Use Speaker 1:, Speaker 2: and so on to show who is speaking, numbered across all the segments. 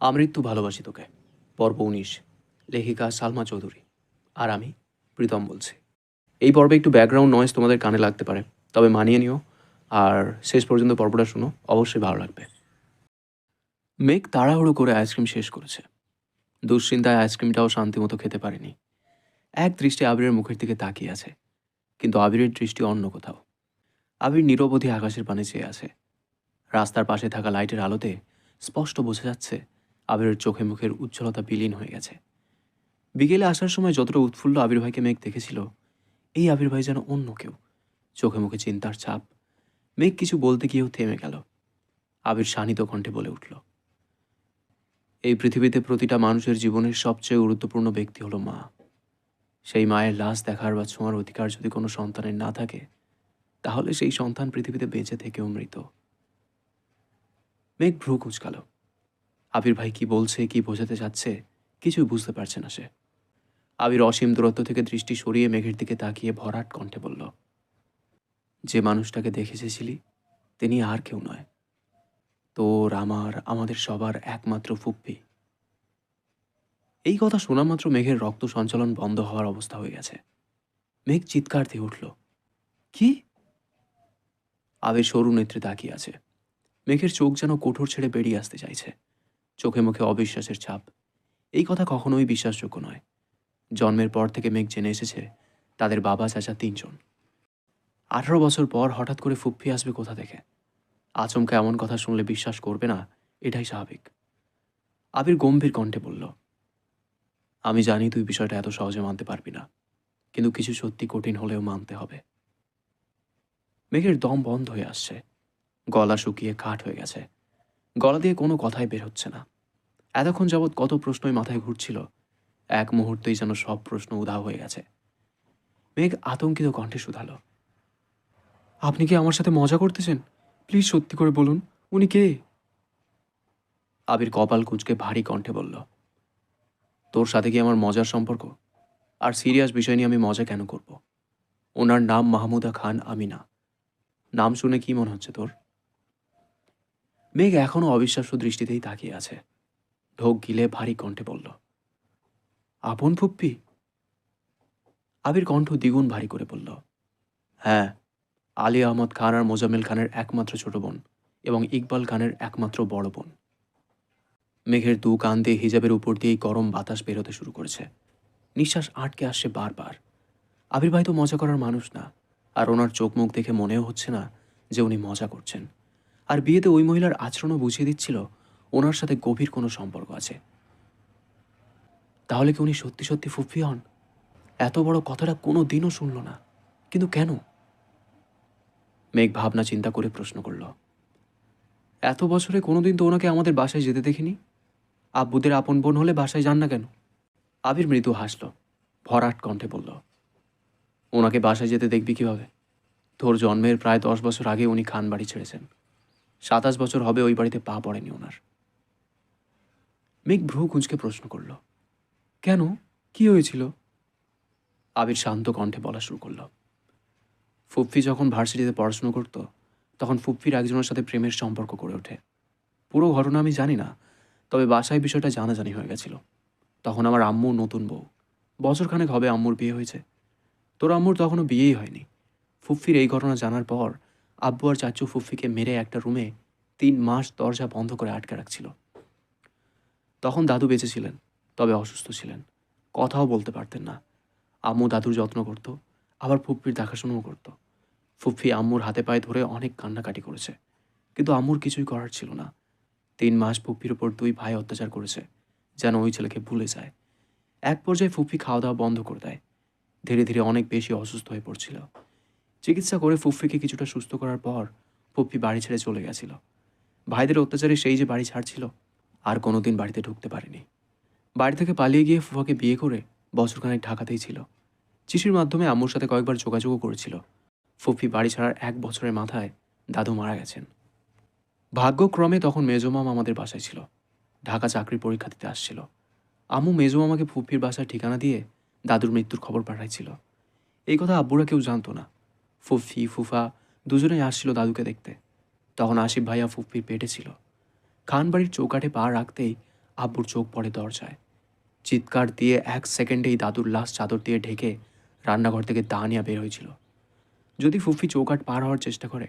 Speaker 1: আমৃত্যু ভালোবাসি তোকে, পর্ব ১৯, লেখিকা সালমা চৌধুরী। আর আমি প্রীতম বলছি। এই পর্বে একটু ব্যাকগ্রাউন্ড নয়েজ তোমাদের কানে লাগতে পারে, তবে মানিয়ে নিও। আর শেষ পর্যন্ত পর্বটা শুনো, অবশ্যই ভালো লাগবে। মেঘ তাড়াহুড়ো করে আইসক্রিম শেষ করেছে। দুশ্চিন্তায় আইসক্রিমটাও শান্তিমতো খেতে পারেনি। এক দৃষ্টি আবিরের মুখের দিকে তাকিয়ে আছে, কিন্তু আবিরের দৃষ্টি অন্য কোথাও। আবির নিরবধি আকাশের পানে চেয়ে আছে। রাস্তার পাশে থাকা লাইটের আলোতে স্পষ্ট বোঝা যাচ্ছে আবিরের চোখে মুখের উজ্জ্বলতা বিলীন হয়ে গেছে। বিকেলে আসার সময় যতটা উৎফুল্ল আবির ভাইকে মেঘ দেখেছিল, এই আবির ভাই যেন অন্য কেউ। চোখে মুখে চিন্তার ছাপ। মেঘ কিছু বলতে গিয়েও থেমে গেল। আবির শানিত কণ্ঠে বলে উঠল, এই পৃথিবীতে প্রতিটা মানুষের জীবনের সবচেয়ে গুরুত্বপূর্ণ ব্যক্তি হলো মা। সেই মায়ের লাশ দেখার বা ছোঁয়ার অধিকার যদি কোনো সন্তানের না থাকে, তাহলে সেই সন্তান পৃথিবীতে বেঁচে থেকেও মৃত। মেঘ ভ্রু কুঁচকাল। আবির ভাই কি বলছে, কি বোঝাতে চাচ্ছে, কিছুই বুঝতে পারছে না সে। আবির অসীম দূরত্ব থেকে দৃষ্টি সরিয়ে মেঘের দিকে তাকিয়ে ভরাট কণ্ঠে বলল, যে মানুষটাকে দেখে এসেছিলি, তিনি আর কেউ নয়, তোর, আমার, আমাদের সবার একমাত্র ফুপ্পি। এই কথা শোনা মাত্র মেঘের রক্ত সঞ্চালন বন্ধ হওয়ার অবস্থা হয়ে গেছে। মেঘ চিৎকার দিয়ে উঠল, কি? আবির সরু নেত্রে তাকিয়ে আছে। মেঘের চোখ যেন কোঠর ছেড়ে বেরিয়ে আসতে চাইছে। চোখে মুখে অবিশ্বাসের ছাপ। এই কথা কখনোই বিশ্বাসযোগ্য নয়। জন্মের পর থেকে মেঘ জেনে এসেছে তাদের বাবা চাচা ৩ জন। ১৮ বছর পর হঠাৎ করে ফুপ্পি আসবে কোথা থেকে? আচমকা এমন কথা শুনলে বিশ্বাস করবে না, এটাই স্বাভাবিক। আবির গম্ভীর কণ্ঠে বলল, আমি জানি তুই বিষয়টা এত সহজে মানতে পারবি না, কিন্তু কিছু সত্যি কঠিন হলেও মানতে হবে। মেঘের দম বন্ধ হয়ে আসছে। গলা শুকিয়ে কাঠ হয়ে গেছে। গলা দিয়ে কোনো কথাই বের হচ্ছে না। এতক্ষণ যাবৎ কত প্রশ্নই মাথায় ঘুরছিল, এক মুহূর্তেই যেন সব প্রশ্ন উধাও হয়ে গেছে। মেঘ আতঙ্কিত কণ্ঠে শুধালো, আপনি কি আমার সাথে মজা করতেছেন? প্লিজ সত্যি করে বলুন, উনি কে? আবির কপাল কুঁচকে ভারী কণ্ঠে বলল, তোর সাথে কি আমার মজার সম্পর্ক? আর সিরিয়াস বিষয় নিয়ে আমি মজা কেন করব? ওনার নাম মাহমুদা খান আমিনা। নাম শুনে কি মনে হচ্ছে তোর? মেঘ এখনও অবিশ্বাস্য দৃষ্টিতেই তাকিয়ে আছে। ঢোক গিলে ভারী কণ্ঠে বলল, আপন ফুপ্পি? আবির কণ্ঠ দ্বিগুণ ভারী করে বলল, হ্যাঁ, আলী আহমদ খান আর মোজাম্মেল খানের একমাত্র ছোট বোন এবং ইকবাল খানের একমাত্র বড় বোন। মেঘের দু কান দিয়ে হিজাবের উপর দিয়েই গরম বাতাস বেরোতে শুরু করেছে। নিঃশ্বাস আটকে আসছে বারবার। আবির ভাই তো মজা করার মানুষ না, আর ওনার চোখ মুখ দেখে মনেও হচ্ছে না যে উনি মজা করছেন। আর বিয়েতে ওই মহিলার আচরণও বুঝিয়ে দিচ্ছিল ওনার সাথে গভীর কোনো সম্পর্ক আছে। তাহলে কি উনি সত্যি সত্যি ফুফি হন? এত বড় কথাটা কোনো দিনও শুনল না, কিন্তু কেন? মেঘ ভাবনা চিন্তা করে প্রশ্ন করল, এত বছরে কোনোদিন তো ওনাকে আমাদের বাসায় যেতে দেখিনি। আব্বুদের আপন বোন হলে বাসায় যান না কেন? আবির মৃদু হাসল, ভরাট কণ্ঠে বলল, ওনাকে বাসায় যেতে দেখবি কিভাবে? তোর জন্মের প্রায় 10 বছর আগে উনি খান বাড়ি ছেড়েছেন। 27 বছর হবে ওই বাড়িতে পা পড়েনি ওনার। মেঘ ভ্রু কুঁচকে প্রশ্ন করল, কেন, কি হয়েছিল? আবির শান্ত কণ্ঠে বলা শুরু করল, ফুফি যখন ভার্সিটিতে পড়াশুনো করত, তখন ফুফির একজনের সাথে প্রেমের সম্পর্ক গড়ে ওঠে। পুরো ঘটনা আমি জানি না, তবে বাসায় বিষয়টা জানাজানি হয়ে গেছিল। তখন আমার আম্মু নতুন বউ। বছরখানেক হবে আম্মুর বিয়ে হয়েছে। তোর আম্মুর তখনও বিয়েই হয়নি। ফুফির এই ঘটনা জানার পর আব্বু আর চাচু ফুফিকে মেরে একটা রুমে 3 মাস দরজা বন্ধ করে আটকে রাখছিল। তখন দাদু বেঁচে ছিলেন, তবে অসুস্থ ছিলেন, কথাও বলতে পারতেন না। আম্মু দাদুর যত্ন করত, আবার ফুফির দেখাশোনাও করত। ফুফি আম্মুর হাতে পায়ে ধরে অনেক কান্নাকাটি করেছে, কিন্তু আম্মুর কিছুই করার ছিল না। 3 মাস ফুফির ওপর 2 ভাই অত্যাচার করেছে, যেন ওই ছেলেকে ভুলে যায়। এক পর্যায়ে ফুফি খাওয়া দাওয়া বন্ধ করে দেয়। ধীরে ধীরে অনেক বেশি অসুস্থ হয়ে পড়ছিল। চিকিৎসা করে ফুফিকে কিছুটা সুস্থ করার পর ফুফি বাড়ি ছেড়ে চলে গেছিল। ভাইদের অত্যাচারে সেই যে বাড়ি ছাড়ছিল, আর কোনোদিন বাড়িতে ঢুকতে পারেনি। বাড়ি থেকে পালিয়ে গিয়ে ফুফাকে বিয়ে করে বছরখানেক ঢাকাতেই ছিল। চিঠির মাধ্যমে আম্মুর সাথে কয়েকবার যোগাযোগও করেছিল। ফুফি বাড়ি ছাড়ার 1 বছরের মাথায় দাদু মারা গেছেন। ভাগ্যক্রমে তখন মেজোমাম আমাদের বাসায় ছিল, ঢাকা চাকরির পরীক্ষা দিতে আসছিল। আম্মু মেজোমামাকে ফুফির বাসার ঠিকানা দিয়ে দাদুর মৃত্যুর খবর পাঠাইছিল। এই কথা আব্বুরা কেউ জানতো না। ফুফি ফুফা দুজনেই আসছিল দাদুকে দেখতে। তখন আসিফ ভাইয়া ফুফির পেটে ছিল। খান বাড়ির চৌকাঠে পা রাখতেই আব্বুর চোখ পড়ে দরজায়। চিৎকার দিয়ে 1 সেকেন্ডেই দাদুর লাশ চাদর দিয়ে ঢেকে রান্নাঘর থেকে দানিয়া বের হয়েছিল। যদি ফুফি চৌকাঠ পার হওয়ার চেষ্টা করে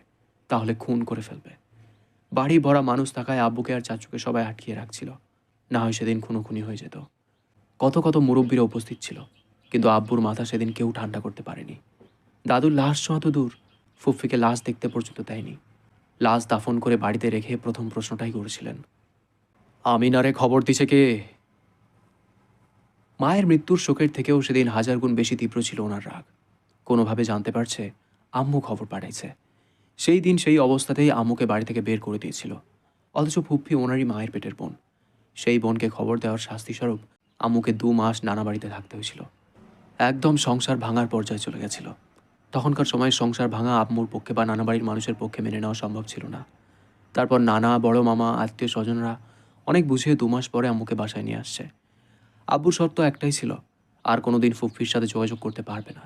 Speaker 1: তাহলে খুন করে ফেলবে। বাড়ি ভরা মানুষ থাকায় আব্বুকে আর চাচুকে সবাই আটকিয়ে রাখছিল, না হয় সেদিন খুনোখুনি হয়ে যেত। কত কত মুরব্বীরা উপস্থিত ছিল, কিন্তু আব্বুর মাথা সেদিন কেউ ঠান্ডা করতে পারেনি। দাদুর লাশ ছোঁয়া তো দূর, ফুফিকে লাশ দেখতে পর্যন্ত দেয়নি। লাশ দাফন করে বাড়িতে রেখে প্রথম প্রশ্নটাই করেছিলেন, আমিনারে খবর দিছে কে? মায়ের মৃত্যুর শোকের থেকেও সেদিন 1000 গুণ বেশি তীব্র ছিল ওনার রাগ। কোনোভাবে জানতে পারছে আম্মু খবর পাঠাইছে। সেই দিন সেই অবস্থাতেই আম্মুকে বাড়ি থেকে বের করে দিয়েছিল, অথচ ফুফি ওনারই মায়ের পেটের বোন। সেই বোনকে খবর দেওয়ার শাস্তিস্বরূপ আম্মুকে 2 মাস নানা বাড়িতে থাকতে হয়েছিল। একদম সংসার ভাঙার পর্যায়ে চলে গেছিল। তখনকার সময় সংসার ভাঙা আম্মুর পক্ষে বা নানা বাড়ির মানুষের পক্ষে মেনে নেওয়া সম্ভব ছিল না। তারপর নানা, বড় মামা, আত্মীয় স্বজনরা অনেক বুঝিয়ে 2 মাস পরে আম্মুকে বাসায় নিয়ে আসছে। আব্বুর শর্ত একটাই ছিল, আর কোনোদিন ফুফির সাথে যোগাযোগ করতে পারবে না।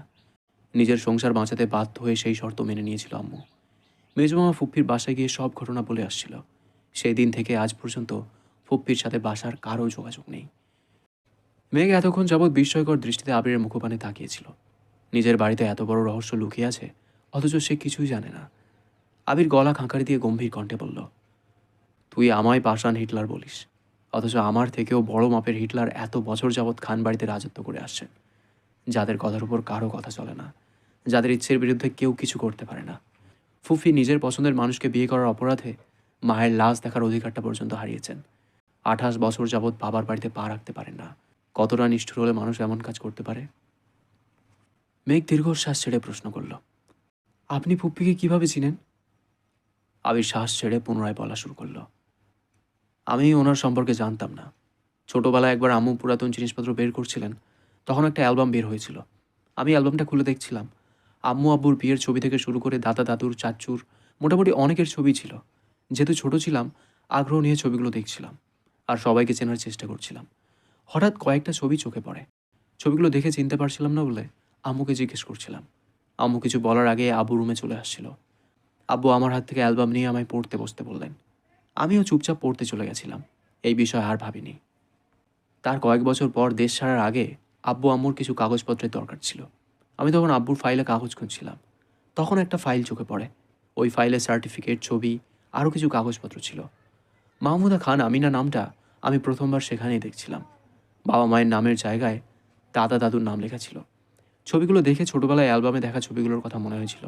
Speaker 1: নিজের সংসার বাঁচাতে বাধ্য হয়ে সেই শর্ত মেনে নিয়েছিল আম্মু। মেজমামা ফুপ্পির বাসায় গিয়ে সব ঘটনা বলে আসছিল। সেই দিন থেকে আজ পর্যন্ত ফুপ্পির সাথে বাসার কারো যোগাযোগ নেই। মেঘ এতক্ষণ যাবৎ বিস্ময়কর দৃষ্টিতে আবিরের মুখপানে তাকিয়েছিল। নিজের বাড়িতে এত বড় রহস্য লুকিয়ে আছে, অথচ সে কিছুই জানে না। আবির গলা খাঁকারি দিয়ে গম্ভীর কণ্ঠে বলল, তুই আমায় পাষাণ হিটলার বলিস, অথচ আমার থেকেও বড় মাপের হিটলার এত বছর যাবৎ খান বাড়িতে রাজত্ব করে আসছে, যাদের কথার উপর কারো কথা চলে না, যাদের ইচ্ছের বিরুদ্ধে কেউ কিছু করতে পারে না। ফুফি নিজের পছন্দের মানুষকে বিয়ে করার অপরাধে মায়ের লাশ দেখার অধিকারটা পর্যন্ত হারিয়েছেন। 28 বছর যাবৎ বাবার বাড়িতে পা রাখতে পারেন না। কতটা নিষ্ঠুর হলে মানুষ এমন কাজ করতে পারে? মেঘ দীর্ঘশ্বাস ছেড়ে প্রশ্ন করল, আপনি ফুপ্পিকে কিভাবে চিনেন? আবির শ্বাস ছেড়ে পুনরায় বলা শুরু করলো, আমি ওনার সম্পর্কে জানতাম না। ছোটবেলায় একবার আম্মু পুরাতন জিনিসপত্র বের করছিলেন, তখন একটা অ্যালবাম বের হয়েছিল। আমি অ্যালবামটা খুলে দেখছিলাম। আম্মু আব্বুর বিয়ের ছবি থেকে শুরু করে দাদা দাদুর, চাচ্চুর, মোটামুটি অনেকের ছবি ছিল। যেহেতু ছোট ছিলাম, আগ্রহ নিয়ে ছবিগুলো দেখছিলাম আর সবাইকে চেনার চেষ্টা করছিলাম। হঠাৎ কয়েকটা ছবি চোখে পড়ে। ছবিগুলো দেখে চিনতে পারছিলাম না বলে আম্মুকে জিজ্ঞেস করছিলাম। আম্মু কিছু বলার আগে আব্বু রুমে চলে আসছিল। আব্বু আমার হাত থেকে অ্যালবাম নিয়ে আমায় পড়তে বসতে বললেন। আমিও চুপচাপ পড়তে চলে গেছিলাম। এই বিষয়ে আর ভাবিনি। তার কয়েক বছর পর দেশ ছাড়ার আগে আব্বু আম্মুর কিছু কাগজপত্রের দরকার ছিল। আমি তখন আব্বুর ফাইলে কাগজ খুঁজছিলাম। তখন একটা ফাইল চোখে পড়ে। ওই ফাইলে সার্টিফিকেট, ছবি, আরও কিছু কাগজপত্র ছিল। মাহমুদা খান আমিনা নামটা আমি প্রথমবার সেখানেই দেখছিলাম। বাবা মায়ের নামের জায়গায় দাদা দাদুর নাম লেখা ছিল। ছবিগুলো দেখে ছোটবেলায় অ্যালবামে দেখা ছবিগুলোর কথা মনে হয়েছিল।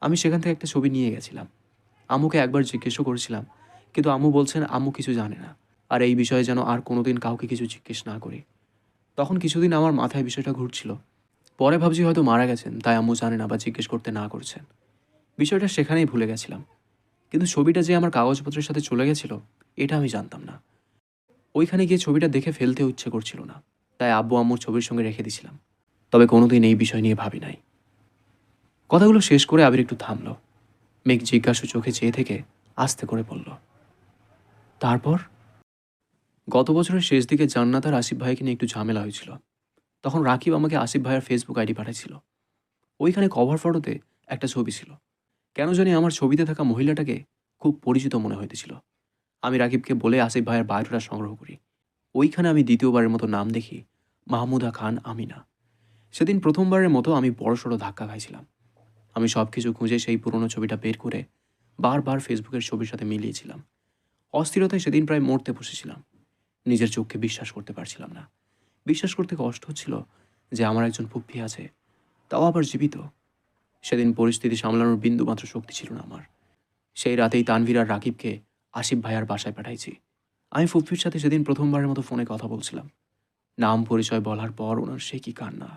Speaker 1: আমি সেখান থেকে একটা ছবি নিয়ে গেছিলাম। আম্মুকে একবার জিজ্ঞেসও করেছিলাম, কিন্তু আম্মু বলছেন আম্মু কিছু জানে না, আর এই বিষয়ে যেন আর কোনোদিন কাউকে কিছু জিজ্ঞেস না করি। তখন কিছুদিন আমার মাথায় বিষয়টা ঘুরছিল। পরে ভাবছি হয়তো মারা গেছেন, তাই আম্মু জানে না বা জিজ্ঞেস করতে না করছেন। বিষয়টা সেখানেই ভুলে গেছিলাম। কিন্তু ছবিটা যে আমার কাগজপত্রের সাথে চলে গেছিল, এটা আমি জানতাম না। ওইখানে গিয়ে ছবিটা দেখে ফেলতেও ইচ্ছে করছিল না, তাই আব্বু আম্মুর ছবির সঙ্গে রেখে দিয়েছিলাম। তবে কোনোদিন এই বিষয় নিয়ে ভাবি নাই। কথাগুলো শেষ করে আবির একটু থামল। মেঘ জিজ্ঞাসু চোখে চেয়ে থেকে আস্তে করে বলল, তারপর? গত বছরের শেষ দিকে জান্নাত আর আসিফ ভাইকে নিয়ে একটু ঝামেলা হয়েছিল। তখন রাকিব আমাকে আসিফ ভাইয়ের ফেসবুক আইডি পাঠাইছিল। ওইখানে কভার ফটোতে একটা ছবি ছিল। কেন জানি আমার ছবিতে থাকা মহিলাটাকে খুব পরিচিত মনে হইতেছিল। আমি রাকিবকে বলে আসিফ ভাইয়ের বায়োডাটা সংগ্রহ করি। ওইখানে আমি দ্বিতীয়বারের মতো নাম দেখি, মাহমুদা খান আমিনা। সেদিন প্রথমবারের মতো আমি বড়সড় ধাক্কা খাইছিলাম। আমি সব কিছু খুঁজে সেই পুরনো ছবিটা বের করে বারবার ফেসবুকের ছবির সাথে মিলিয়েছিলাম। অস্থিরতায় সেদিন প্রায় মরতে বসেছিলাম। নিজের চোখকে বিশ্বাস করতে পারছিলাম না। বিশ্বাস করতে কষ্ট হচ্ছিল যে আমার একজন ফুপ্পি আছে, তাও আবার জীবিত। সেদিন পরিস্থিতি সামলানোর বিন্দুমাত্র শক্তি ছিল না আমার। সেই রাতেই তানভীর আর রাকিবকে আসিফ ভাইয়ার বাসায় পাঠাইছি। আমি ফুপ্পির সাথে সেদিন প্রথমবারের মতো ফোনে কথা বলছিলাম। নাম পরিচয় বলার পর ওনার সে কি কান্না!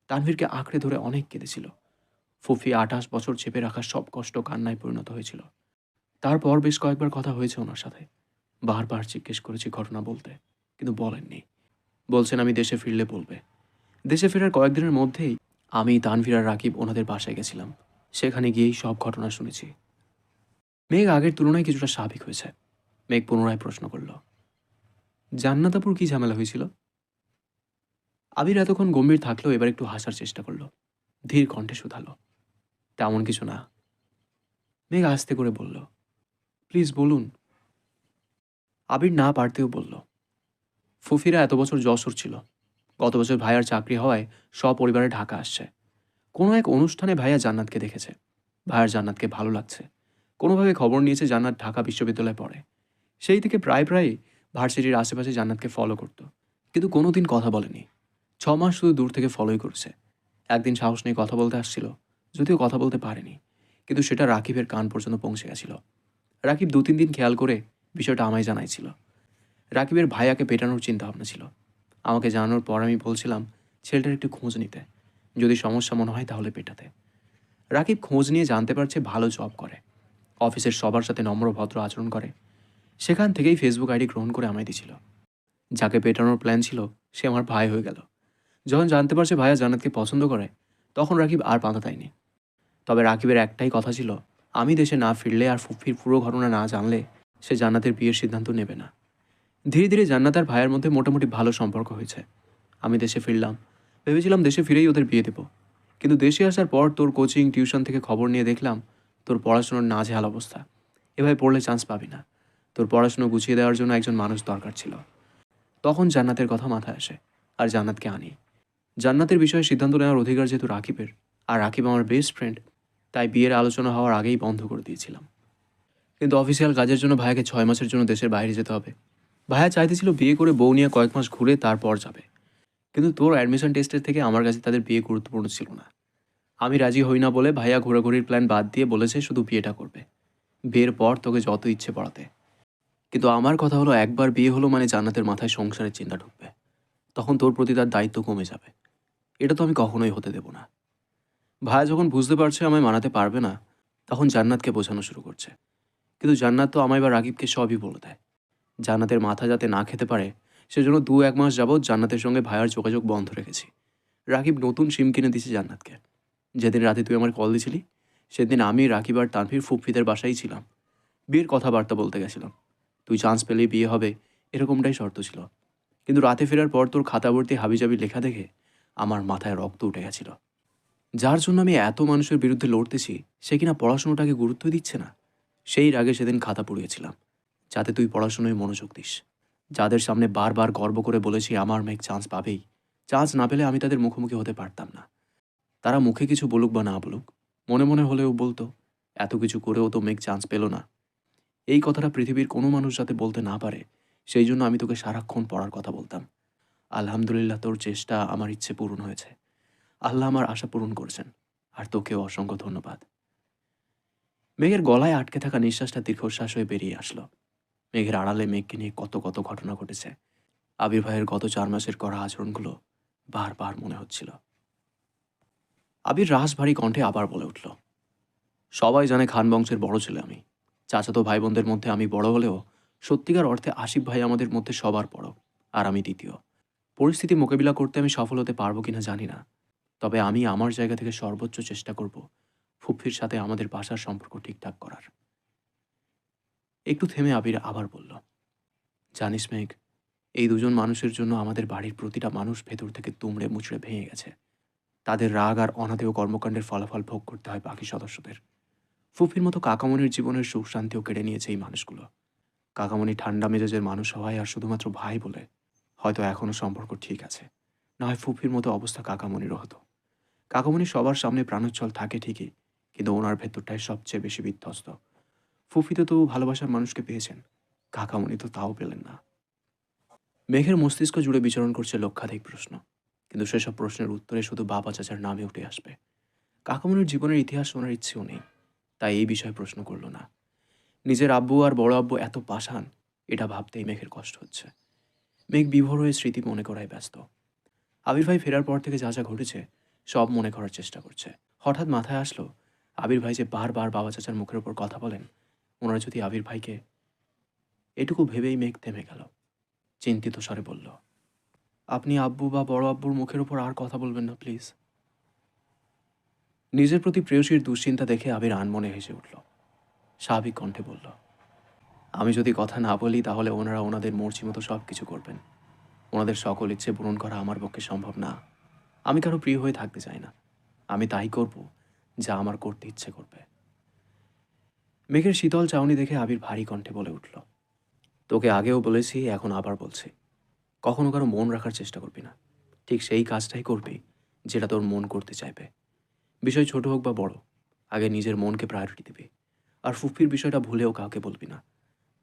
Speaker 1: তানভীরকে আঁকড়ে ধরে অনেক কেঁদেছিল। ফুফি 28 বছর চেপে রাখা সব কষ্ট কান্নায় পরিণত হয়েছিল। তারপর বেশ কয়েকবার কথা হয়েছে ওনার সাথে। বারবার জিজ্ঞেস করেছি ঘটনা বলতে, কিন্তু বলেননি। বলছেন আমি দেশে ফিরলে বলবে। দেশে ফেরার কয়েকদিনের মধ্যেই আমি, তানভীর আর রাকিব ওনাদের বাসায় গেছিলাম। সেখানে গিয়েই সব ঘটনা শুনেছি। মেঘ আগের তুলনায় কিছুটা স্বাভাবিক হয়েছে। মেঘ পুনরায় প্রশ্ন করল, জান্নাতাপুর কি ঝামেলা হয়েছিল? আবির এতক্ষণ গম্ভীর থাকলেও এবার একটু হাসার চেষ্টা করলো। ধীর কণ্ঠে শুধালো, তেমন কিছু না। মেঘ আস্তে করে বলল, প্লিজ বলুন। আবির না পারতেও বলল, ফুফিরা এত বছর যশোর ছিল। গত বছর ভাইয়ার চাকরি হওয়ায় সপরিবারে ঢাকা আসছে। কোনো এক অনুষ্ঠানে ভাইয়া জান্নাতকে দেখেছে। ভাইয়ার জান্নাতকে ভালো লাগছে। কোনোভাবে খবর নিয়েছে জান্নাত ঢাকা বিশ্ববিদ্যালয়ে পড়ে। সেই থেকে প্রায় ভার্সিটির আশেপাশে জান্নাতকে ফলো করতো, কিন্তু কোনোদিন কথা বলেনি। 6 মাস শুধু দূর থেকে ফলোই করেছে। একদিন সাহস নিয়ে কথা বলতে আসছিল, যদিও কথা বলতে পারেনি, কিন্তু সেটা রাকিবের কান পর্যন্ত পৌঁছে গেছিল। রাকিব 2-3 দিন খেয়াল করে বিষয়টা আমায় জানাইছিল। রাকিবের ভাইয়াকে পেটানোর চিন্তা ভাবনা ছিল। আমাকে জানানোর পর আমি বলছিলাম ছেলেটার একটু খোঁজ নিতে, যদি সমস্যা মনে হয় তাহলে পেটাতে। রাকিব খোঁজ নিয়ে জানতে পারছে ভালো জব করে, অফিসের সবার সাথে নম্র ভদ্র আচরণ করে। সেখান থেকেই ফেসবুক আইডি গ্রহণ করে আমায় দিছিল। যাকে পেটানোর প্ল্যান ছিল সে আমার ভাই হয়ে গেল। যখন জানতে পারছে ভাইয়া জান্নাতকে পছন্দ করে, তখন রাকিব আর পাতা দেয়নি। তবে রাকিবের একটাই কথা ছিল, আমি দেশে না ফিরলে আর ফুফির পুরো ঘটনা না জানলে সে জান্নাতের বিয়ের সিদ্ধান্ত নেবে না। ধীরে ধীরে জান্নাত আর ভাইয়ের মধ্যে মোটামুটি ভালো সম্পর্ক হয়েছে। আমি দেশে ফিরলাম, ভেবেছিলাম দেশে ফিরেই ওদের বিয়ে দেবো। কিন্তু দেশে আসার পর তোর কোচিং টিউশন থেকে খবর নিয়ে দেখলাম তোর পড়াশোনার নাজেহাল অবস্থা। এভাবে পড়লে চান্স পাবি না। তোর পড়াশুনো গুছিয়ে দেওয়ার জন্য একজন মানুষ দরকার ছিল। তখন জান্নাতের কথা মাথায় আসে, আর জান্নাতকে আনি। জান্নাতের বিষয়ে সিদ্ধান্ত নেওয়ার অধিকার যেহেতু রাকিবের, আর রাকিব আমার বেস্ট ফ্রেন্ড, তাই বিয়ের আলোচনা হওয়ার আগেই বন্ধ করে দিয়েছিলাম। কিন্তু অফিসিয়াল কাজের জন্য ভাইয়াকে 6 মাসের জন্য দেশের বাইরে যেতে হবে। ভাইয়া চাইতেছিল বিয়ে করে বউ নিয়ে কয়েক মাস ঘুরে তারপর যাবে। কিন্তু তোর অ্যাডমিশন টেস্টের থেকে আমার কাছে তাদের বিয়ে গুরুত্বপূর্ণ ছিল না। আমি রাজি হই না বলে ভাইয়া ঘোরাঘুরির প্ল্যান বাদ দিয়ে বলেছে শুধু বিয়েটা করবে। বিয়ের পর তোকে যত ইচ্ছে পড়াতে। কিন্তু আমার কথা হলো, একবার বিয়ে হলো মানে জান্নাতের মাথায় সংসারের চিন্তা ঢুকবে। তখন তোর প্রতি তার দায়িত্ব কমে যাবে। এটা তো আমি কখনোই হতে দেব না। ভাইয়া যখন বুঝতে পারছে আমায় মানাতে পারবে না, তখন জান্নাতকে বোঝানো শুরু করছে। কিন্তু জান্নাত তো আমায় বা রাকিবকে সবই বলে দেয়। জান্নাতের মাথা যাতে না খেতে পারে সেজন্য 2-1 মাস যাবৎ জান্নাতের সঙ্গে ভাইয়ার যোগাযোগ বন্ধ রেখেছি। রাকিব নতুন সিম কিনে দিয়েছে জান্নাতকে। যেদিন রাতে তুই আমার কল দিছিলি, সেদিন আমি, রাকিব আর তানভীর ফুফফিদের বাসায় ছিলাম। বিয়ের কথাবার্তা বলতে গেছিলাম। তুই চান্স পেলেই বিয়ে হবে, এরকমটাই শর্ত ছিল। কিন্তু রাতে ফেরার পর তোর খাতাভর্তি হাবিজাবি লেখা দেখে আমার মাথায় রক্ত উঠে গেছিল। যার জন্য আমি এত মানুষের বিরুদ্ধে লড়তেছি, সে কিনা পড়াশোনাটাকে গুরুত্ব দিচ্ছে না। সেই রাগে সেদিন খাতা পুড়িয়েছিলাম, যাতে তুই পড়াশোনায় মনোযোগ দিস। যাদের সামনে বারবার গর্ব করে বলেছি আমার মেয়ে চান্স পাবেই, চান্স না পেলে আমি তাদের মুখোমুখি হতে পারতাম না। তারা মুখে কিছু বলুক বা না বলুক, মনে মনে হলেও বলতো এত কিছু করেও তো মেঘ চান্স পেল না। এই কথাটা পৃথিবীর কোনো মানুষ যাতে বলতে না পারে, সেই জন্য আমি তোকে সারাক্ষণ পড়ার কথা বলতাম। আলহামদুলিল্লাহ, তোর চেষ্টা আমার ইচ্ছে পূরণ হয়েছে। আল্লাহ আমার আশা পূরণ করছেন, আর তোকেও অসংখ্য ধন্যবাদ। মেঘের গলায় আটকে থাকা নিঃশ্বাসটা দীর্ঘশ্বাস হয়ে বেরিয়ে আসলো। মেঘের আড়ালে মেঘকে নিয়ে কত কত ঘটনা ঘটেছে। আবির ভাইয়ের গত 4 মাসের করা আচরণগুলো বারবার মনে হচ্ছিল। আবির রাশভারী কণ্ঠে আবার বলে উঠল, সবাই জানে খান বংশের বড় ছেলে আমি। চাচাতো ভাই বোনদের মধ্যে আমি বড় হলেও সত্যিকার অর্থে আসিফ ভাই আমাদের মধ্যে সবার বড়, আর আমি দ্বিতীয়। পরিস্থিতি মোকাবিলা করতে আমি সফল হতে পারবো কিনা জানি না, তবে আমি আমার জায়গা থেকে সর্বোচ্চ চেষ্টা করব ফুফির সাথে আমাদের বাসার সম্পর্ক ঠিকঠাক করার। একটু থেমে আবির আবার বলল, জানিস মেঘ, এই দুজন মানুষের জন্য আমাদের বাড়ির প্রতিটা মানুষ ভেতর থেকে তুমড়ে মুচড়ে ভেঙে গেছে। তাদের রাগ আর অনাদেয় কর্মকাণ্ডের ফলাফল ভোগ করতে হয় বাকি সদস্যদের। ফুফির মতো কাকামণির জীবনের সুখ শান্তিও কেড়ে নিয়েছে এই মানুষগুলো। কাকামণি ঠান্ডা মেজাজের মানুষ হওয়ায় আর শুধুমাত্র ভাই বলে হয়তো এখনও সম্পর্ক ঠিক আছে, না হয় ফুফির মতো অবস্থা কাকামণিরও হতো। কাকামণি সবার সামনে প্রাণোচ্ছল থাকে ঠিকই, কিন্তু ওনার ভেতরটাই সবচেয়ে বেশি বিধ্বস্ত। ফুফি তো ভালোবাসার মানুষকে পেয়েছেন, কাকামণি তো তাও পেলেন না। মেঘের মস্তিষ্ক জুড়ে বিচরণ করছে লক্ষাধিক প্রশ্ন, কিন্তু সেসব প্রশ্নের উত্তরে শুধু বাবা চাচার নামে উঠে আসবে। কাকামণির জীবনের ইতিহাস শোনার ইচ্ছেও নেই, তাই এই বিষয়ে প্রশ্ন করল না। নিজের আব্বু আর বড় আব্বু এত পাষাণ, এটা ভাবতেই মেঘের কষ্ট হচ্ছে। মেঘ বিভোর হয়ে স্মৃতি মনে করায় ব্যস্ত। আবির ভাই ফেরার পর থেকে যা যা ঘটেছে সব মনে করার চেষ্টা করছে। হঠাৎ মাথায় আসলো, আবির ভাই যে বারবার বাবা চাচার মুখের ওপর কথা বলেন, ওনারা যদি আবির ভাইকে... এটুকু ভেবেই মেঘ থেমে গেল। চিন্তিত স্বরে বলল, আপনি আব্বু বা বড় আব্বুর মুখের ওপর আর কথা বলবেন না প্লিজ। নিজের প্রতি প্রেয়সীর দুশ্চিন্তা দেখে আবির আনমনে হেসে উঠল। স্বাভাবিক কণ্ঠে বলল, আমি যদি কথা না বলি তাহলে ওনারা ওনাদের মর্জি মতো সব কিছু করবেন। ওনাদের সকল ইচ্ছে পূরণ করা আমার পক্ষে সম্ভব না। আমি কারো প্রিয় হয়ে থাকতে চাই না। আমি তাই করব যা আমার করতে ইচ্ছে করবে। মেঘের শীতল চাউনি দেখে আবির ভারী কণ্ঠে বলে উঠল, তোকে আগেও বলেছি, এখন আবার বলছি, কখনো কারো মন রাখার চেষ্টা করবি না। ঠিক সেই কাজটাই করবি যেটা তোর মন করতে চাইবে। বিষয় ছোট হোক বা বড়, আগে নিজের মনকে প্রায়োরিটি দিবি। আর ফুফির বিষয়টা ভুলেও কাউকে বলবি না।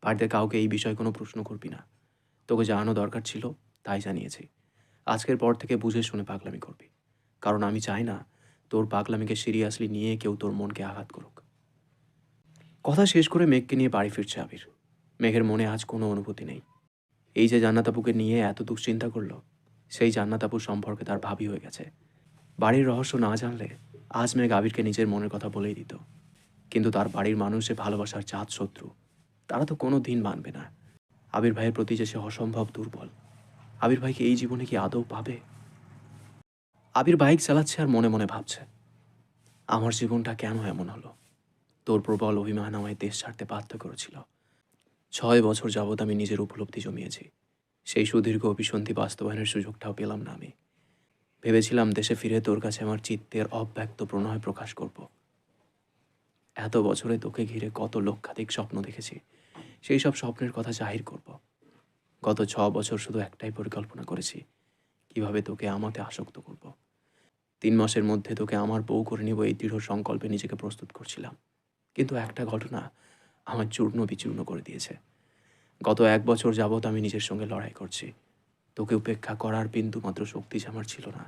Speaker 1: বাড়িতে কাউকে এই বিষয়ে কোনো প্রশ্ন করবি না। তোকে জানানো দরকার ছিল, তাই জানিয়েছি। আজকের পর থেকে বুঝে শুনে পাগলামি করবি, কারণ আমি চাই না তোর পাগলামিকে সিরিয়াসলি নিয়ে কেউ তোর মনকে আঘাত করুক। কথা শেষ করে মেঘকে নিয়ে বাড়ি ফিরছে আবির। মেঘের মনে আজ কোনো অনুভূতি নেই। এই যে জান্নাত আপুকে নিয়ে এত দুশ্চিন্তা করলো, সেই জান্নাত আপুর সম্পর্কে তার ভাবি হয়ে গেছে। বাড়ির রহস্য না জানলে আজ মেঘ আবিরকে নিজের মনের কথা বলেই দিত। কিন্তু তার বাড়ির মানুষ যে ভালোবাসার জাত শত্রু, তারা তো কোনো দিন মানবে না। আবির ভাইয়ের প্রতি যে সে অসম্ভব দুর্বল, আবির ভাইকে এই জীবনে কি আদৌ পাবে? আবির বাইক চালাচ্ছে আর মনে মনে ভাবছে, আমার জীবনটা কেন এমন হলো? তোর প্রবল অভিমান আমায় দেশ ছাড়তে বাধ্য করেছিল। 6 বছর যাবৎ আমি নিজের উপলব্ধি জমিয়েছি। সেই সুদীর্ঘ অভিসন্ধি বাস্তবায়নের সুযোগটাও পেলাম না আমি। ভেবেছিলাম দেশে ফিরে তোর কাছে আমার চিত্তের অব্যক্ত প্রণয় প্রকাশ করব। এত বছরে তোকে ঘিরে কত লক্ষাধিক স্বপ্ন দেখেছি, সেই সব স্বপ্নের কথা জাহির করব। গত 6 বছর শুধু একটাই পরিকল্পনা করেছি, কিভাবে তোকে আমাতে আসক্ত করব। 3 মাসের মধ্যে তোকে আমার বউ করে নিব, এই দৃঢ় সংকল্পে নিজেকে প্রস্তুত করছিলাম। কিন্তু একটা ঘটনা আমার চূর্ণ বিচূর্ণ করে দিয়েছে। গত 1 বছর যাবৎ আমি নিজের সঙ্গে লড়াই করছি। তোকে উপেক্ষা করার বিন্দুমাত্র শক্তি যে আমার ছিল না।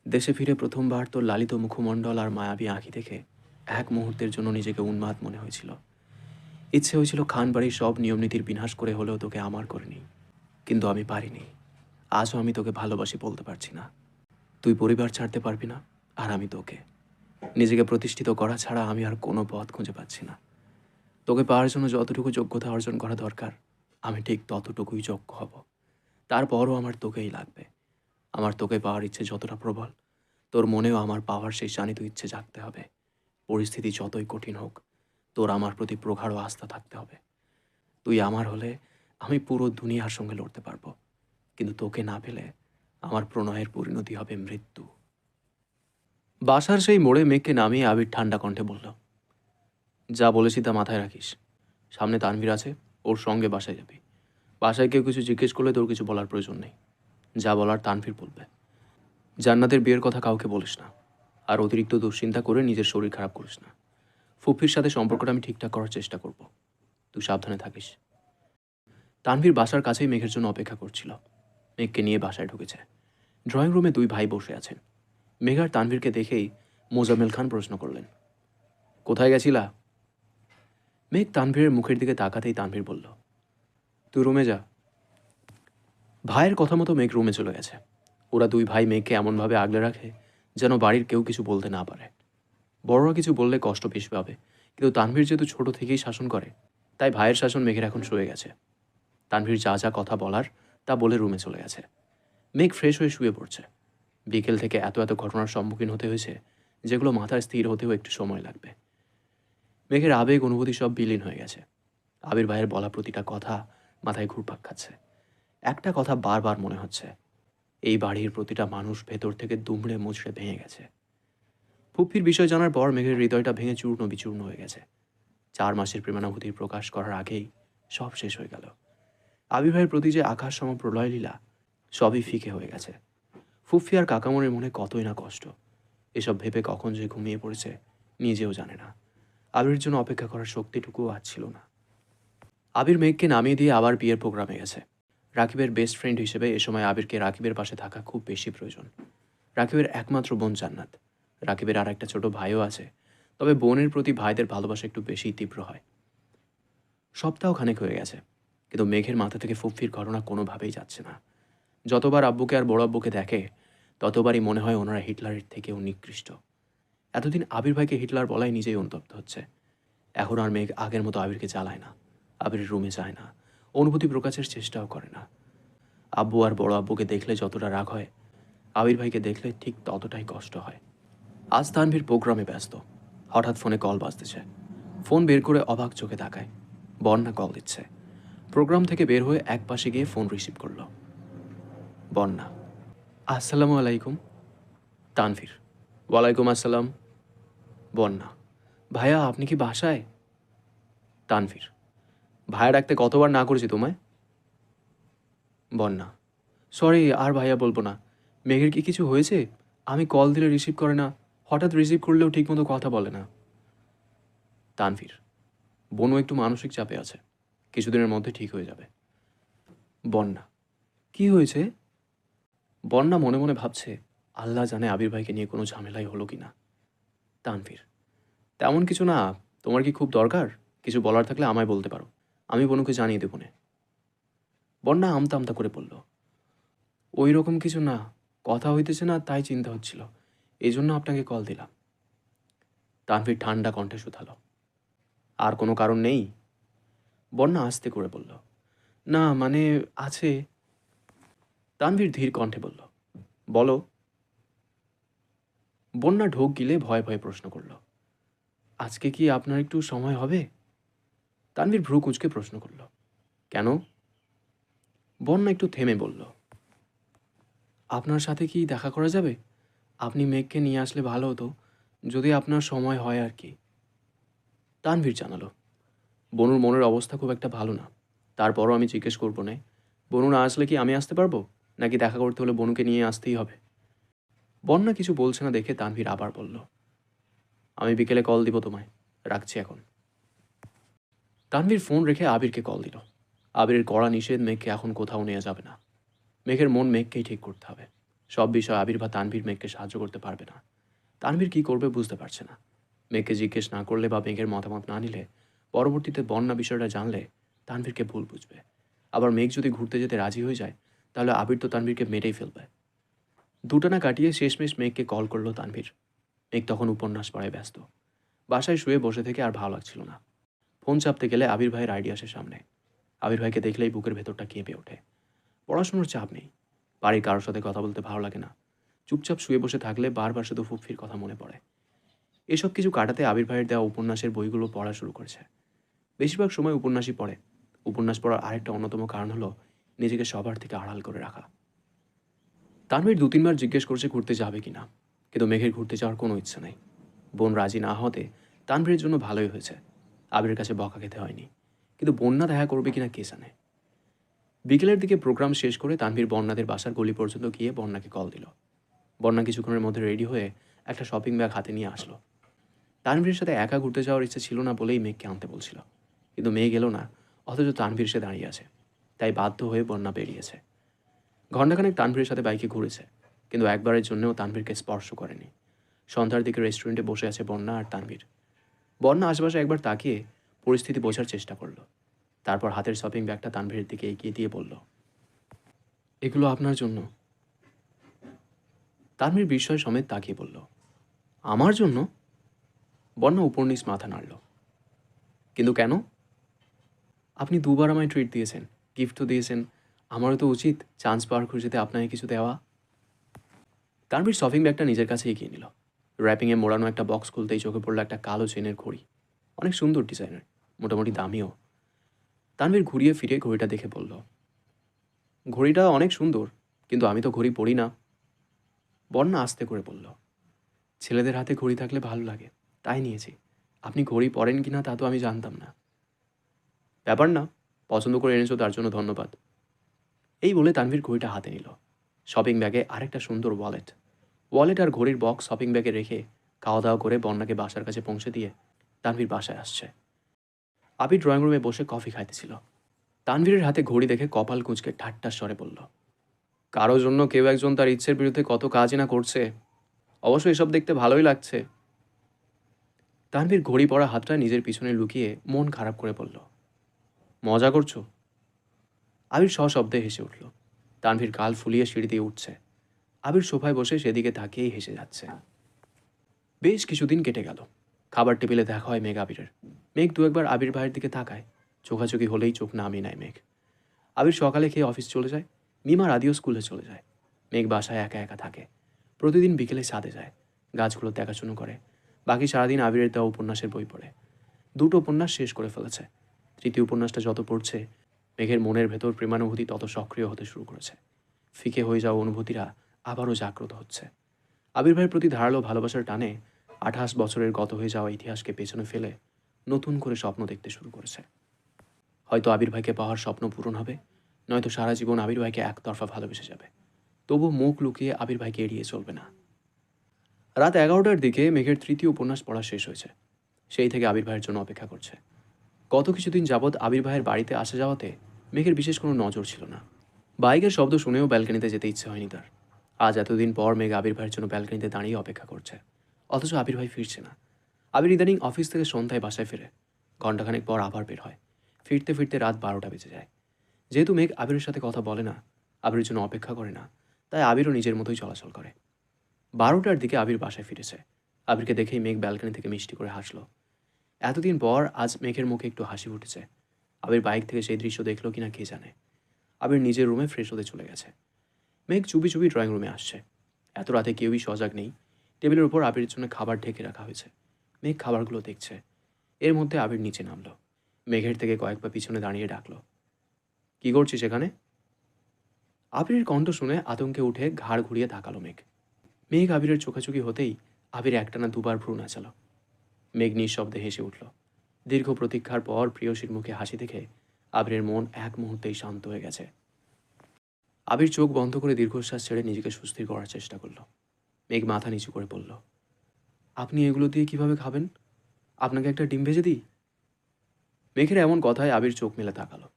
Speaker 1: দেশে ফিরে প্রথমবার তোর লালিত মুখমণ্ডল আর মায়াবী আঁখি দেখে এক মুহূর্তের জন্য নিজেকে উন্মাদ মনে হয়েছিল। ইচ্ছে হয়েছিল খানবাড়ির সব নিয়মনীতির বিনাশ করে হলেও তোকে আমার করে নিই, কিন্তু আমি পারিনি। আজও আমি তোকে ভালোবাসি বলতে পারছি না। তুই পরিবার ছাড়তে পারবি না, আর আমি তোকে। নিজেকে প্রতিষ্ঠিত করা ছাড়া আমি আর কোনো পথ খুঁজে পাচ্ছি না। তোকে পাওয়ার জন্য যতটুকু যোগ্যতা অর্জন করা দরকার, আমি ঠিক ততটুকুই যোগ্য হব। তারপরও আমার তোকেই লাগবে। আমার তোকে পাওয়ার ইচ্ছে যতটা প্রবল, তোর মনেও আমার পাওয়ার সেই শানিত ইচ্ছে জাগতে হবে। পরিস্থিতি যতই কঠিন হোক, তোর আমার প্রতি প্রগাঢ় আস্থা থাকতে হবে। তুই আমার হলে আমি পুরো দুনিয়ার সঙ্গে লড়তে পারবো, কিন্তু তোকে না পেলে আমার প্রণয়ের পরিণতি হবে মৃত্যু। বাসার সেই মোড়ে মেঘকে নামিয়ে আবির ঠান্ডা কণ্ঠে বলল, যা বলেছি তা মাথায় রাখিস। সামনে তানভীর আছে, ওর সঙ্গে বাসায় যাবি। বাসায় কেউ কিছু জিজ্ঞেস করলে তোর কিছু বলার প্রয়োজন নেই। যা বলার তানভীর বলবে। জান্নাতের বিয়ের কথা কাউকে বলিস না, আর অতিরিক্ত দুশ্চিন্তা করে নিজের শরীর খারাপ করিস না। ফুফির সাথে সম্পর্কটা আমি ঠিকঠাক করার চেষ্টা করব। তুই সাবধানে থাকিস। তানভীর বাসার কাছেই মেঘের জন্য অপেক্ষা করছিল। মেঘকে নিয়ে বাসায় ঢুকেছে। ড্রয়িং রুমে দুই ভাই বসে আছেন। মেঘ আর তানভীরকে দেখেই মোজাম্মেল খান প্রশ্ন করলেন, কোথায় গেছিলা? মেঘ তানভীরের মুখের দিকে তাকাতেই তানভীর বলল, তুই রুমে যা। ভাইয়ের কথা মতো মেঘ রুমে চলে গেছে। ওরা দুই ভাই মেঘকে এমনভাবে আগলে রাখে যেন বাড়ির কেউ কিছু বলতে না পারে। বড়রা কিছু বললে কষ্ট বেশি পাবে, কিন্তু তানভীর যেহেতু ছোট থেকেই শাসন করে, তাই ভাইয়ের শাসন মেঘের এখন সয়ে গেছে। তানভীর যা যা কথা বলার তা বলে রুমে চলে গেছে। মেঘ ফ্রেশ হয়ে শুয়ে পড়ছে। বিকেল থেকে এত এত ঘটনার সম্মুখীন হতে হয়েছে, যেগুলো মাথায় স্থির হতেও একটু সময় লাগবে। মেঘের আবেগ অনুভূতি সব বিলীন হয়ে গেছে। আবির ভাইয়ের বলা প্রতিটা কথা মাথায় ঘুরপাক খাচ্ছে। একটা কথা বারবার মনে হচ্ছে, এই বাড়ির প্রতিটা মানুষ ভেতর থেকে দুমড়ে মুচড়ে ভেঙে গেছে। ফুপ্পির বিষয় জানার পর মেঘের হৃদয়টা ভেঙে চূর্ণ বিচূর্ণ হয়ে গেছে। 4 মাসের প্রেমানুভূতির প্রকাশ করার আগেই সব শেষ হয়ে গেল। আবির ভাইয়ের প্রতি যে আকাশ সম প্রলয় লীলা, সবই ফিকে হয়ে গেছে। ফুফি আর কাকামনের মনে কতই না কষ্ট। এসব ভেবে কখন যে ঘুমিয়ে পড়েছে নিজেও জানে না। আবির জন্য অপেক্ষা করার শক্তিটুকুও আজ ছিল না। আবির মেঘকে নামিয়ে দিয়ে আবার বিয়ের প্রোগ্রামে গেছে। রাকিবের বেস্ট ফ্রেন্ড হিসেবে এ সময় আবিরকে রাকিবের পাশে থাকা খুব বেশি প্রয়োজন। রাকিবের একমাত্র বোন জান্নাত। রাকিবের আর একটা ছোট ভাইও আছে, তবে বোনের প্রতি ভাইদের ভালোবাসা একটু বেশিই তীব্র হয়। সপ্তাহখানেক হয়ে গেছে, কিন্তু মেঘের মাথা থেকে ফুফির ঘটনা কোনোভাবেই যাচ্ছে না। যতবার আব্বুকে আর বড় আব্বুকে দেখে, ততবারই মনে হয় ওনারা হিটলারের থেকেও নিকৃষ্ট। এতদিন আবির ভাইকে হিটলার বলাই নিজেই অনুতপ্ত হচ্ছে। এখন আর মেঘ আগের মতো আবিরকে জ্বালায় না, আবিরের রুমে যায় না, অনুভূতি প্রকাশের চেষ্টাও করে না। আব্বু আর বড় আব্বুকে দেখলে যতটা রাগ হয়, আবির ভাইকে দেখলে ঠিক ততটাই কষ্ট হয়। আজ তানভীর প্রোগ্রামে ব্যস্ত। হঠাৎ ফোনে কল বাজতেছে। ফোন বের করে অবাক চোখে তাকায়। বন্যা কল দিচ্ছে। প্রোগ্রাম থেকে বের হয়ে এক পাশে গিয়ে ফোন রিসিভ করল। বন্যা, আসসালামু আলাইকুম। তানভীর, ওয়ালাইকুম আসসালাম। বন্যা, ভাইয়া আপনি কি বাসায়? তানভীর, ভাইয়া ডাকতে কতবার না করেছি তোমায়? বন্যা, সরি, আর ভাইয়া বলবো না। মেঘের কি কিছু হয়েছে? আমি কল দিলে রিসিভ করে না, হঠাৎ রিসিভ করলেও ঠিকমতো কথা বলে না। তানভীর: বনু একটু মানসিক চাপে আছে, কিছুদিনের মধ্যে ঠিক হয়ে যাবে। বন্যা: কি হয়েছে? বন্যা মনে মনে ভাবছে, আল্লাহ জানে আবির ভাইকে নিয়ে কোনো ঝামেলাই হলো কি না। তানভীর: তেমন কিছু না। তোমার কি খুব দরকার? কিছু বলার থাকলে আমায় বলতে পারো, আমি বনুকে জানিয়ে দেবো নে। বন্যা আমতা আমতা করে বলল, ওই রকম কিছু না, কথা হইতেছে না তাই চিন্তা হচ্ছিল, এই জন্য আপনাকে কল দিলাম। তানভীর ঠান্ডা কণ্ঠে শুধালো, আর কোনো কারণ নেই? বন্যা আস্তে করে বলল, না মানে আছে। তানভীর ধীর কণ্ঠে বলল, বলো। বন্যা ঢোক গিলে ভয়ে ভয়ে প্রশ্ন করল, আজকে কি আপনার একটু সময় হবে? তানভীর ভ্রু কুঁচকে প্রশ্ন করল, কেন? বন্যা একটু থেমে বলল, আপনার সাথে কি দেখা করা যাবে? আপনি মেঘকে নিয়ে আসলে ভালো হতো, যদি আপনার সময় হয় আর কি। তানভীর জানালো, বনুর মনের অবস্থা খুব একটা ভালো না, তারপরও আমি জিজ্ঞেস করবো না। বনু না আসলে কি আমি আসতে পারবো, নাকি দেখা করতে হলে বনুকে নিয়ে আসতেই হবে? বন্যা কিছু বলছে না দেখে তানভীর আবার বলল, আমি বিকেলে কল দিব তোমায়, রাখছি এখন। তানভীর ফোন রেখে আবিরকে কল দিল। আবিরের কড়া নিষেধ, মেঘকে এখন কোথাও নেওয়া যাবে না। মেঘের মন মেঘকেই ঠিক করতে হবে। সব বিষয় আবির বা তানভীর মেঘকে সাহায্য করতে পারবে না। তানভীর কি করবে বুঝতে পারছে না। মেঘকে জিজ্ঞেস না করলে বা মেঘের মতামত না নিলে, পরবর্তীতে বন্যা বিষয়টা জানলে তানভীরকে ভুল বুঝবে। আবার মেঘ যদি ঘুরতে যেতে রাজি হয়ে যায়, তাহলে আবির তো তানভীরকে মেরেই ফেলবে। দুটানা কাটিয়ে শেষমেশ মেঘকে কল করলো তানভীর। মেঘ তখন উপন্যাস পড়ায় ব্যস্ত। বাসায় শুয়ে বসে থেকে আর ভালো লাগছিল না। ফোন চাপতে গেলে আবির ভাইয়ের আইডি আসে সামনে। আবির ভাইকে দেখলেই বুকের ভেতরটা কেঁপে ওঠে। পড়াশোনার চাপ নেই, বাড়ির কারোর সাথে কথা বলতে ভালো লাগে না, চুপচাপ শুয়ে বসে থাকলে বারবার শুধু ফুফির কথা মনে পড়ে। এসব কিছু কাটাতে আবির ভাইয়ের দেওয়া উপন্যাসের বইগুলো পড়া শুরু করেছে। বেশিরভাগ সময় উপন্যাসই পড়ে। উপন্যাস পড়ার আরেকটা অন্যতম কারণ হলো নিজেকে সবার থেকে আড়াল করে রাখা। তানভীর 2-3 বার জিজ্ঞেস করছে ঘুরতে যাবে কিনা, কিন্তু মেঘের ঘুরতে যাওয়ার কোনো ইচ্ছা নেই। বোন রাজি না হতে তানভীরের জন্য ভালোই হয়েছে, আবিরের কাছে বকা খেতে হয়নি। কিন্তু বন্যা দেখা করবে কিনা কে জানে। বিকেলের দিকে প্রোগ্রাম শেষ করে তানভীর বন্যাদের বাসার গলি পর্যন্ত গিয়ে বন্যাকে কল দিল। বন্যা কিছুক্ষণের মধ্যে রেডি হয়ে একটা শপিং ব্যাগ হাতে নিয়ে আসলো। তানভীরের সাথে একা ঘুরতে যাওয়ার ইচ্ছে ছিল না বলেই মেঘকে আনতে বলছিল, কিন্তু মেঘ এলো না, অথচ তানভীর সে দাঁড়িয়ে আছে। তাই বাধ্য হয়ে বন্যা বেরিয়েছে। ঘণ্টাখানেক তানভীরের সাথে বাইকে ঘুরেছে, কিন্তু একবারের জন্যও তানভীরকে স্পর্শ করেনি। সন্ধ্যার দিকে রেস্টুরেন্টে বসে আছে বন্যা আর তানভীর। বন্যা আশেপাশে একবার তাকিয়ে পরিস্থিতি বোঝার চেষ্টা করলো। তারপর হাতের শপিং ব্যাগটা তানভীরের দিকে এগিয়ে দিয়ে বলল, এগুলো আপনার জন্য। তানভীর বিস্ময় সমেত তাকিয়ে বলল, আমার জন্য? বন্যা উপর নিচ মাথা নাড়ল। কিন্তু কেন? আপনি 2বার আমায় ট্রিট দিয়েছেন, গিফটও দিয়েছেন, আমারও তো উচিত চান্স পাওয়ার খুশিতে আপনাকে কিছু দেওয়া। তানভীর শপিং ব্যাগটা নিজের কাছে এগিয়ে নিল। র্যাপিংয়ে মোড়ানো একটা বক্স খুলতেই চোখে পড়ল একটা কালো চেনের ঘড়ি। অনেক সুন্দর ডিজাইনের, মোটামুটি দামিও। তানভীর ঘুরিয়ে ফিরে ঘড়িটা দেখে বলল, ঘড়িটা অনেক সুন্দর, কিন্তু আমি তো ঘড়ি পরি না। বন্যা আস্তে করে বলল, ছেলেদের হাতে ঘড়ি থাকলে ভালো লাগে, তাই নিয়েছি। আপনি ঘড়ি পরেন কিনা তা তো আমি জানতাম না। ব্যাপার না, পছন্দ করে এনেছো তার জন্য ধন্যবাদ। এই বলে তানভীর ঘড়িটা হাতে নিল। শপিং ব্যাগে আরেকটা সুন্দর ওয়ালেট। ওয়ালেট আর ঘড়ির বক্স শপিং ব্যাগে রেখে খাওয়া দাওয়া করে বন্যাকে বাসার কাছে পৌঁছে দিয়ে তানভীর বাসায় আসছে। আবির ড্রয়িং রুমে বসে কফি খাইতেছিল। তানভীরের হাতে ঘড়ি দেখে কপাল কুঁচকে ঠাট্টার স্বরে বলল, কারো জন্য কেউ একজন তার ইচ্ছের বিরুদ্ধে কত কাজই না করছে। অবশ্য এসব দেখতে ভালোই লাগছে। তানভীর ঘড়ি পরা হাতটা নিজের পিছনে লুকিয়ে মন খারাপ করে বলল, মজা করছো? আবির সশব্দে হেসে উঠল। তানভীর গাল ফুলিয়ে সিঁড়ি দিয়ে উঠছে। আবির সোফায় বসে সেদিকে তাকিয়েই হেসে যাচ্ছে। বেশ কিছুদিন কেটে গেল। খাবার টেবিলে দেখা হয় মেঘ আবিরের। মেঘ 2-1বার আবির ভাইয়ের দিকে তাকায়, চোখাচোখি হলেই চোখ নামিয়ে নেয় মেঘ। আবির সকালে খেয়ে অফিস চলে যায়, মিমা রাদিও স্কুলে চলে যায়। মেঘ বাসায় একা একা থাকে। প্রতিদিন বিকেলে ছাদে যায়, গাছগুলো দেখাশুনো করে। বাকি সারাদিন আবিরের দেওয়া উপন্যাসের বই পড়ে। 2টো উপন্যাস শেষ করে ফেলেছে। তৃতীয় উপন্যাসটা যত পড়ছে, মেঘের মনের ভেতর প্রেমানুভূতি তত সক্রিয় হতে শুরু করেছে। ফিকে হয়ে যাওয়া অনুভূতিরা আবারও জাগ্রত হচ্ছে। আবির ভাইয়ের প্রতি ধারালো ভালোবাসার টানে 28 বছরের গত হয়ে যাওয়া ইতিহাসকে পেছনে ফেলে নতুন করে স্বপ্ন দেখতে শুরু করেছে। হয়তো আবির ভাইকে পাওয়ার স্বপ্ন পূরণ হবে, নয়তো সারা জীবন আবির ভাইকে একতরফা ভালোবেসে যাবে। তবু মুখ লুকিয়ে আবির ভাইকে এড়িয়ে চলবে না। রাত 11টার দিকে মেঘের তৃতীয় উপন্যাস পড়া শেষ হয়েছে। সেই থেকে আবির ভাইয়ের জন্য অপেক্ষা করছে। গত কিছুদিন যাবৎ আবির ভাইয়ের বাড়িতে আসা যাওয়াতে মেঘের বিশেষ কোনো নজর ছিল না। বাইকের শব্দ শুনেও ব্যালকনিতে যেতে ইচ্ছে হয়নি তার। আজ এতদিন পর মেঘ আবির ভাইয়ের জন্য ব্যালকনিতে দাঁড়িয়ে অপেক্ষা করছে। অথচ আবির ভাই ফিরছে না। আবির ইদানিং অফিস থেকে সন্ধ্যায় বাসায় ফিরে। ঘণ্টাখানেক পর আবার বের হয়। ফিরতে ফিরতে রাত 12টা বেজে যায়। যেহেতু মেঘ আবিরের সাথে কথা বলে না, আবিরের জন্য অপেক্ষা করে না, তাই আবিরও নিজের মতোই চলাচল করে। 12টার দিকে আবির বাসায় ফিরেছে। আবিরকে দেখেই মেঘ ব্যালকনি থেকে মিষ্টি করে হাসলো। এতদিন পর আজ মেঘের মুখে একটু হাসি ফুটেছে। আবির বাইক থেকে সেই দৃশ্য দেখলো কিনা কে জানে। আবির নিজের রুমে ফ্রেশ হতে চলে গেছে। মেঘ চুপি চুপি ড্রয়িং রুমে আসছে। এত রাতে কেউই সজাগ নেই। টেবিলের উপর আবিরের জন্য খাবার ঢেকে রাখা হয়েছে। মেঘ খাবারগুলো দেখছে। এর মধ্যে আবির নিচে নামলো। মেঘের থেকে কয়েক পা পিছনে দাঁড়িয়ে ডাকলো, কি করছিস এখানে? আবিরের কণ্ঠ শুনে আতঙ্কে উঠে ঘাড় ঘুরিয়ে তাকালো মেঘ। মেঘ আবিরের চোখাচোখি হতেই আবির একটানা দুবার ভ্রু নাচালো। মেঘ নিঃশব্দে হেসে উঠল। দীর্ঘ প্রতীক্ষার পর প্রিয়সীর মুখে হাসি দেখে আবিরের মন এক মুহূর্তেই শান্ত হয়ে গেছে। আবির চোখ বন্ধ করে দীর্ঘশ্বাস ছেড়ে নিজেকে সুস্থির করার চেষ্টা করল। মেঘ মাথা নিচু করে বলল, আপনি এগুলো দিয়ে কিভাবে খাবেন? আপনাকে একটা ডিম ভেজে দিই? মেঘের এমন কথায় আবির চোখ মেলে তাকালো।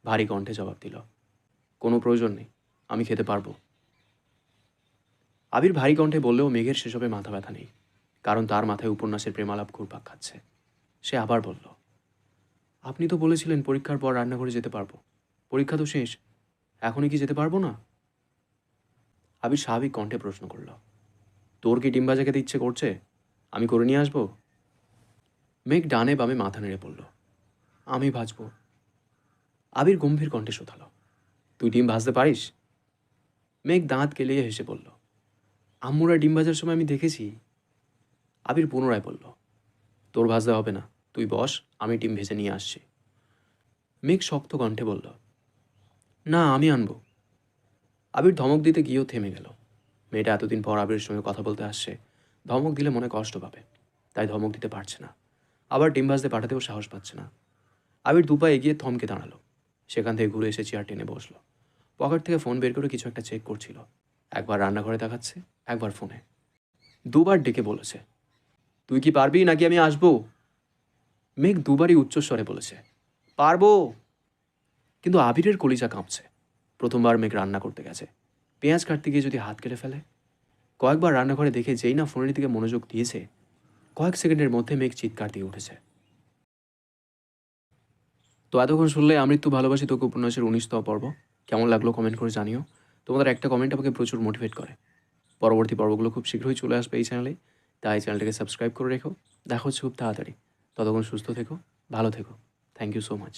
Speaker 1: ভারী কণ্ঠে জবাব দিল, কোনো প্রয়োজন নেই, আমি খেতে পারবো। আবির ভারী কণ্ঠে বললেও মেঘের সেসবে মাথা ব্যথা নেই, কারণ তার মাথায় উপন্যাসের প্রেমালাপ ঘুরপাক খাচ্ছে। সে আবার বলল, আপনি তো বলেছিলেন পরীক্ষার পর রান্নাঘরে যেতে পারবো। পরীক্ষা তো শেষ, এখনই কি যেতে পারবো না? আবির স্বাভাবিক কণ্ঠে প্রশ্ন করল, তোর কি ডিম ভাজা খেতে ইচ্ছে করছে? আমি করে নিয়ে আসবো? মেঘ ডানে বামে মাথা নেড়ে পড়ল, আমি ভাজবো। আবির গম্ভীর কণ্ঠে শোধালো, তুই ডিম ভাজতে পারিস? মেঘ দাঁত কেলিয়ে হেসে বলল, আম্মুরা ডিম ভাজার সময় আমি দেখেছি। আবির পুনরায় বলল, তোর ভাজতে হবে না, তুই বস, আমি ডিম ভেজে নিয়ে আসছি। মেঘ শক্ত কণ্ঠে বলল, না আমি আনবো। আবির ধমক দিতে গিয়েও থেমে গেল। মেয়েটা এতদিন পর আবিরের সঙ্গে কথা বলতে আসছে, ধমক দিলে মনে কষ্ট পাবে, তাই ধমক দিতে পারছে না। আবার ডিম ভাজতে পাঠাতেও সাহস পাচ্ছে না। আবির দুপা এগিয়ে থমকে দাঁড়ালো। সেখান থেকে ঘুরে এসে চেয়ার টেনে বসলো। পকেট থেকে ফোন বের করে কিছু একটা চেক করছিল। একবার রান্নাঘরে দেখাচ্ছে, একবার ফোনে। দুবার ডেকে বলেছে, তুই কি পারবি নাকি আমি আসবো? মেঘ দুবারই উচ্চস্বরে বলেছে, পারবো। কিন্তু আবিরের কলিজা কাঁপছে। প্রথমবার মেঘ রান্না করতে গেছে, পেঁয়াজ কাটতে গিয়ে যদি হাত কেটে ফেলে। কয়েকবার রান্নাঘরে দেখে যেই না ফোনের দিকে মনোযোগ দিয়েছে, কয়েক সেকেন্ডের মধ্যে মেঘ চিৎকার দিয়ে উঠেছে। তো এতক্ষণ শুনলে আমৃত্যু ভালোবাসি তোকে উপন্যাসের 19তম পর্ব। কেমন লাগলো কমেন্ট করে জানিও। তোমাদের একটা কমেন্ট আমাকে প্রচুর মোটিভেট করে। পরবর্তী পর্বগুলো খুব শীঘ্রই চলে আসবে এই চ্যানেলে, তাই চ্যানেলটাকে সাবস্ক্রাইব করে রেখো। দেখা হচ্ছে খুব তাড়াতাড়ি। ততক্ষণ সুস্থ থেকো, ভালো থেকো। Thank you so much.